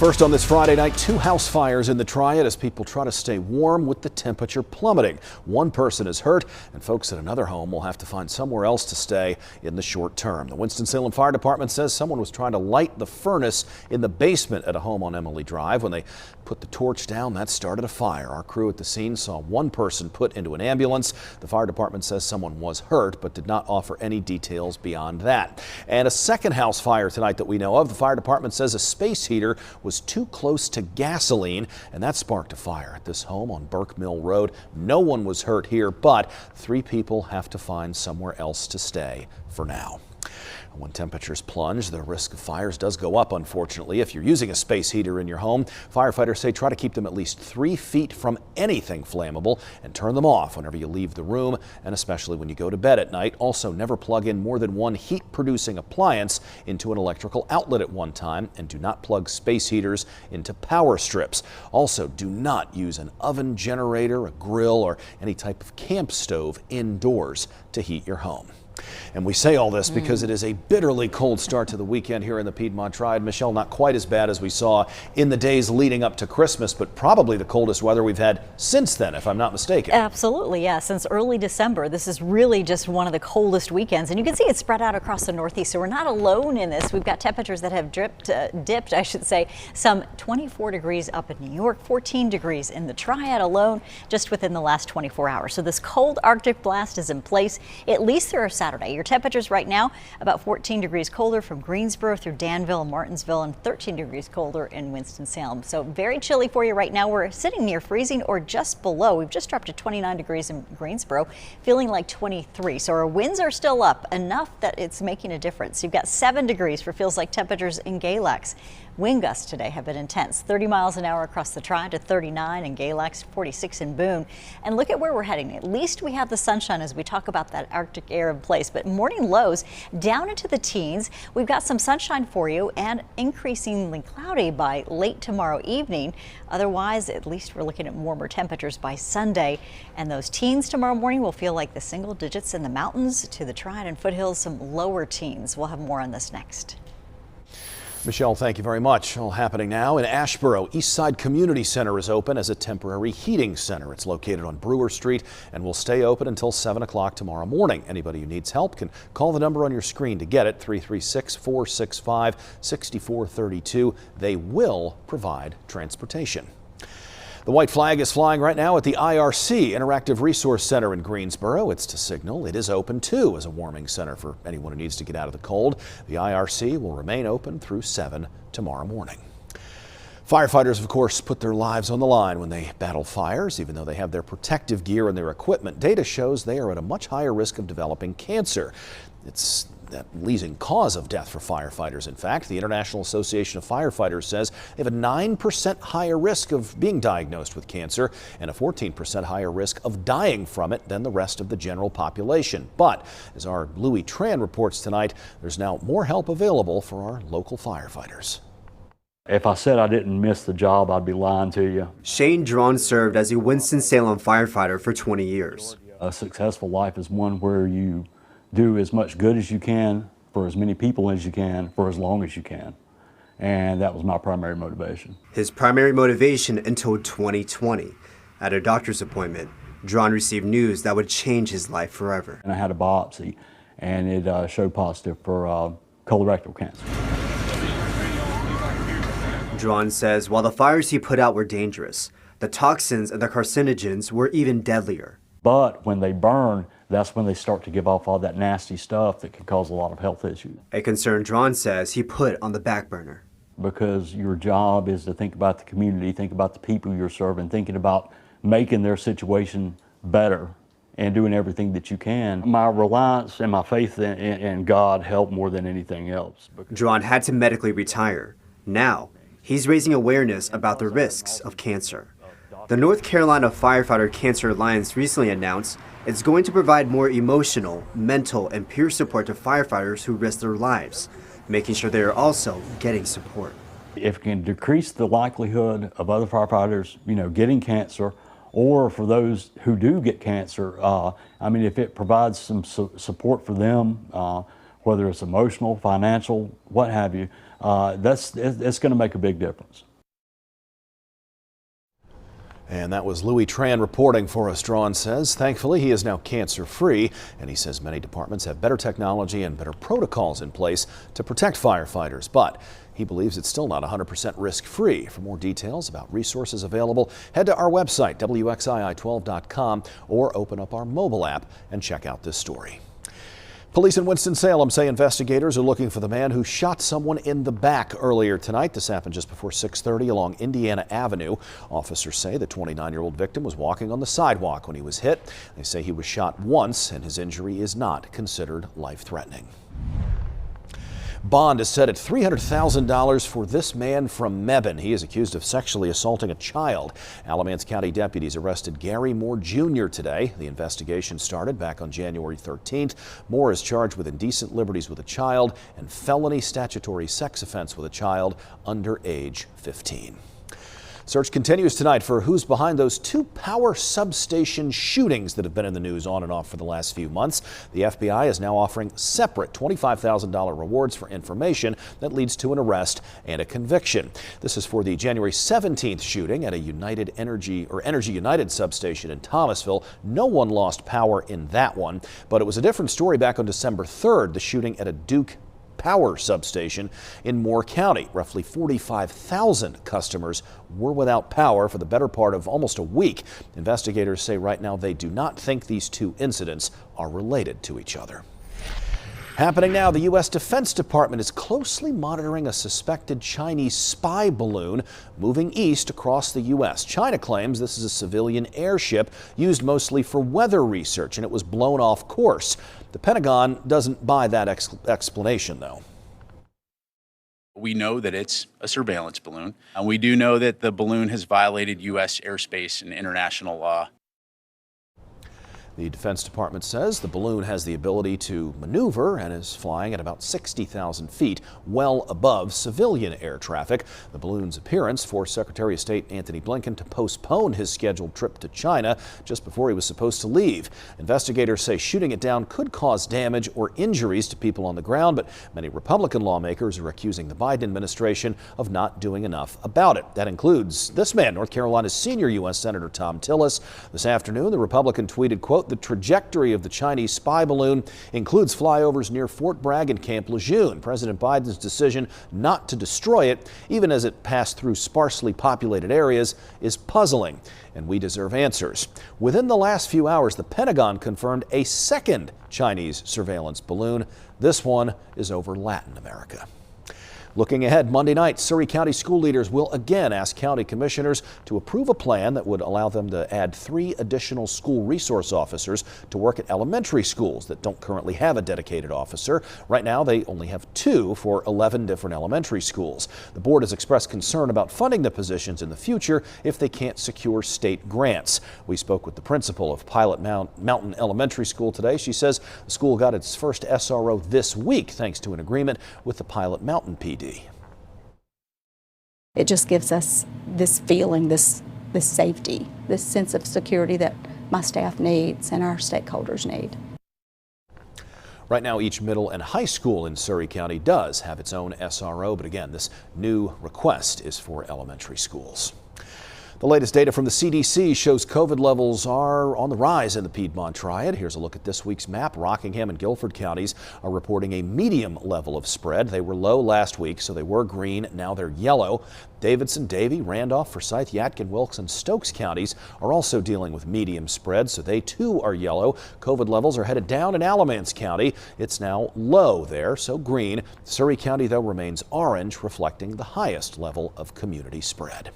First on this Friday night, 2 house fires in the Triad as people try to stay warm with the temperature plummeting. 1 person is hurt, and folks at another home will have to find somewhere else to stay in the short term. The Winston-Salem Fire Department says someone was trying to light the furnace in the basement at a home on Emily Drive. When they put the torch down, that started a fire. Our crew at the scene saw 1 person put into an ambulance. The fire department says someone was hurt, but did not offer any details beyond that. And a second house fire tonight that we know of. The fire department says a space heater was too close to gasoline, and that sparked a fire at this home on Burke Mill Road. No one was hurt here, but 3 people have to find somewhere else to stay for now. When temperatures plunge, the risk of fires does go up, unfortunately. If you're using a space heater in your home, firefighters say try to keep them at least 3 feet from anything flammable and turn them off whenever you leave the room, and especially when you go to bed at night. Also, never plug in more than 1 heat-producing appliance into an electrical outlet at one time, and do not plug space heaters into power strips. Also, do not use an oven, generator, a grill, or any type of camp stove indoors to heat your home. And we say all this because it is a bitterly cold start to the weekend here in the Piedmont Triad. Michelle, not quite as bad as we saw in the days leading up to Christmas, but probably the coldest weather we've had since then, if I'm not mistaken. Absolutely, yeah. Since early December, this is really just one of the coldest weekends. And you can see it spread out across the Northeast, so we're not alone in this. We've got temperatures that have dipped, I should say, some 24 degrees up in New York, 14 degrees in the Triad alone, just within the last 24 hours. So this cold Arctic blast is in place, at least through Saturday. Your temperatures right now about 14 degrees colder from Greensboro through Danville, Martinsville, and 13 degrees colder in Winston-Salem. So very chilly for you right now. We're sitting near freezing or just below. We've just dropped to 29 degrees in Greensboro, feeling like 23. So our winds are still up enough that it's making a difference. You've got 7 degrees for feels like temperatures in Galax. Wind gusts today have been intense, 30 miles an hour across the Triad to 39 in Galax, 46 in Boone. And look at where we're heading. At least we have the sunshine as we talk about that Arctic air in place, but morning lows down into the teens. We've got some sunshine for you and increasingly cloudy by late tomorrow evening. Otherwise, at least we're looking at warmer temperatures by Sunday, and those teens tomorrow morning will feel like the single digits in the mountains to the Triad and foothills, some lower teens. We'll have more on this next. Michelle, thank you very much. All happening now in Asheboro. Eastside Community Center is open as a temporary heating center. It's located on Brewer Street and will stay open until 7 o'clock tomorrow morning. Anybody who needs help can call the number on your screen to get it, 336-465-6432. They will provide transportation. The white flag is flying right now at the IRC Interactive Resource Center in Greensboro. It's to signal it is open too as a warming center for anyone who needs to get out of the cold. The IRC will remain open through 7 tomorrow morning. Firefighters, of course, put their lives on the line when they battle fires, even though they have their protective gear and their equipment. Data shows they are at a much higher risk of developing cancer. It's that leading cause of death for firefighters. In fact, the International Association of Firefighters says they have a 9% higher risk of being diagnosed with cancer and a 14% higher risk of dying from it than the rest of the general population. But as our Louis Tran reports tonight, there's now more help available for our local firefighters. If I said I didn't miss the job, I'd be lying to you. Shane Drawn served as a Winston-Salem firefighter for 20 years. A successful life is one where you do as much good as you can for as many people as you can for as long as you can. And that was my primary motivation. His primary motivation until 2020. At a doctor's appointment, Drawn received news that would change his life forever. And I had a biopsy, and it showed positive for colorectal cancer. Drawn says while the fires he put out were dangerous, the toxins and the carcinogens were even deadlier. But when they burn, that's when they start to give off all that nasty stuff that can cause a lot of health issues. A concern Drawn says he put on the back burner. Because your job is to think about the community, think about the people you're serving, thinking about making their situation better and doing everything that you can. My reliance and my faith in God helped more than anything else. Drawn had to medically retire. Now, he's raising awareness about the risks of cancer. The North Carolina Firefighter Cancer Alliance recently announced it's going to provide more emotional, mental, and peer support to firefighters who risk their lives, making sure they are also getting support. If it can decrease the likelihood of other firefighters, getting cancer, or for those who do get cancer, if it provides some support for them, whether it's emotional, financial, what have you, it's going to make a big difference. And that was Louis Tran reporting for us. Drawn says thankfully he is now cancer-free, and he says many departments have better technology and better protocols in place to protect firefighters, but he believes it's still not 100% risk-free. For more details about resources available, head to our website, WXII12.com, or open up our mobile app and check out this story. Police in Winston-Salem say investigators are looking for the man who shot someone in the back earlier tonight. This happened just before 6:30 along Indiana Avenue. Officers say the 29-year-old victim was walking on the sidewalk when he was hit. They say he was shot once and his injury is not considered life-threatening. Bond is set at $300,000 for this man from Mebane. He is accused of sexually assaulting a child. Alamance County deputies arrested Gary Moore Jr. today. The investigation started back on January 13th. Moore is charged with indecent liberties with a child and felony statutory sex offense with a child under age 15. Search continues tonight for who's behind those two power substation shootings that have been in the news on and off for the last few months. The FBI is now offering separate $25,000 rewards for information that leads to an arrest and a conviction. This is for the January 17th shooting at a Energy United substation in Thomasville. No one lost power in that one, but it was a different story back on December 3rd, the shooting at a Duke Power substation in Moore County. Roughly 45,000 customers were without power for the better part of almost a week. Investigators say right now they do not think these two incidents are related to each other. Happening now, the U.S. Defense Department is closely monitoring a suspected Chinese spy balloon moving east across the U.S. China claims this is a civilian airship used mostly for weather research, and it was blown off course. The Pentagon doesn't buy that explanation, though. We know that it's a surveillance balloon, and we do know that the balloon has violated U.S. airspace and international law. The Defense Department says the balloon has the ability to maneuver and is flying at about 60,000 feet, well above civilian air traffic. The balloon's appearance forced Secretary of State Antony Blinken to postpone his scheduled trip to China just before he was supposed to leave. Investigators say shooting it down could cause damage or injuries to people on the ground, but many Republican lawmakers are accusing the Biden administration of not doing enough about it. That includes this man, North Carolina's senior U.S. Senator Thom Tillis. This afternoon, the Republican tweeted, quote, "The trajectory of the Chinese spy balloon includes flyovers near Fort Bragg and Camp Lejeune. President Biden's decision not to destroy it, even as it passed through sparsely populated areas, is puzzling, and we deserve answers." Within the last few hours, the Pentagon confirmed a second Chinese surveillance balloon. This one is over Latin America. Looking ahead, Monday night, Surry County school leaders will again ask county commissioners to approve a plan that would allow them to add 3 additional school resource officers to work at elementary schools that don't currently have a dedicated officer. Right now, they only have 2 for 11 different elementary schools. The board has expressed concern about funding the positions in the future if they can't secure state grants. We spoke with the principal of Pilot Mountain Elementary School today. She says the school got its first SRO this week thanks to an agreement with the Pilot Mountain PD. It just gives us this feeling, this safety, this sense of security that my staff needs and our stakeholders need. Right now, each middle and high school in Surry County does have its own SRO, but again, this new request is for elementary schools. The latest data from the CDC shows COVID levels are on the rise in the Piedmont Triad. Here's a look at this week's map. Rockingham and Guilford counties are reporting a medium level of spread. They were low last week, so they were green. Now they're yellow. Davidson, Davie, Randolph, Forsyth, Yadkin, Wilkes, and Stokes counties are also dealing with medium spread, so they too are yellow. COVID levels are headed down in Alamance County. It's now low there, so green. Surry County, though, remains orange, reflecting the highest level of community spread.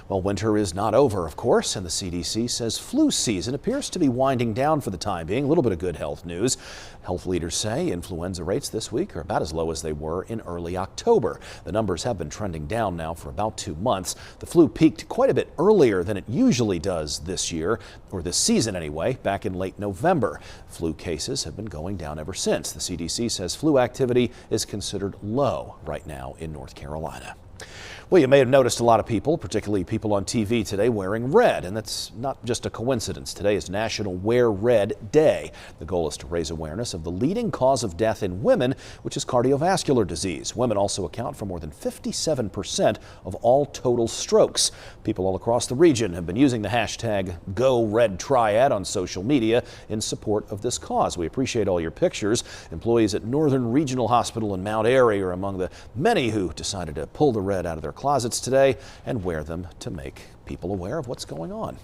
Well, winter is not over, of course, and the CDC says flu season appears to be winding down for the time being. A little bit of good health news. Health leaders say influenza rates this week are about as low as they were in early October. The numbers have been trending down now for about 2 months. The flu peaked quite a bit earlier than it usually does this year, or this season anyway, back in late November. Flu cases have been going down ever since. The CDC says flu activity is considered low right now in North Carolina. Well, you may have noticed a lot of people, particularly people on TV today, wearing red, and that's not just a coincidence. Today is National Wear Red Day. The goal is to raise awareness of the leading cause of death in women, which is cardiovascular disease. Women also account for more than 57% of all total strokes. People all across the region have been using the hashtag #GoRedTriad on social media in support of this cause. We appreciate all your pictures. Employees at Northern Regional Hospital in Mount Airy are among the many who decided to pull the red out of their closets today and wear them to make people aware of what's going on.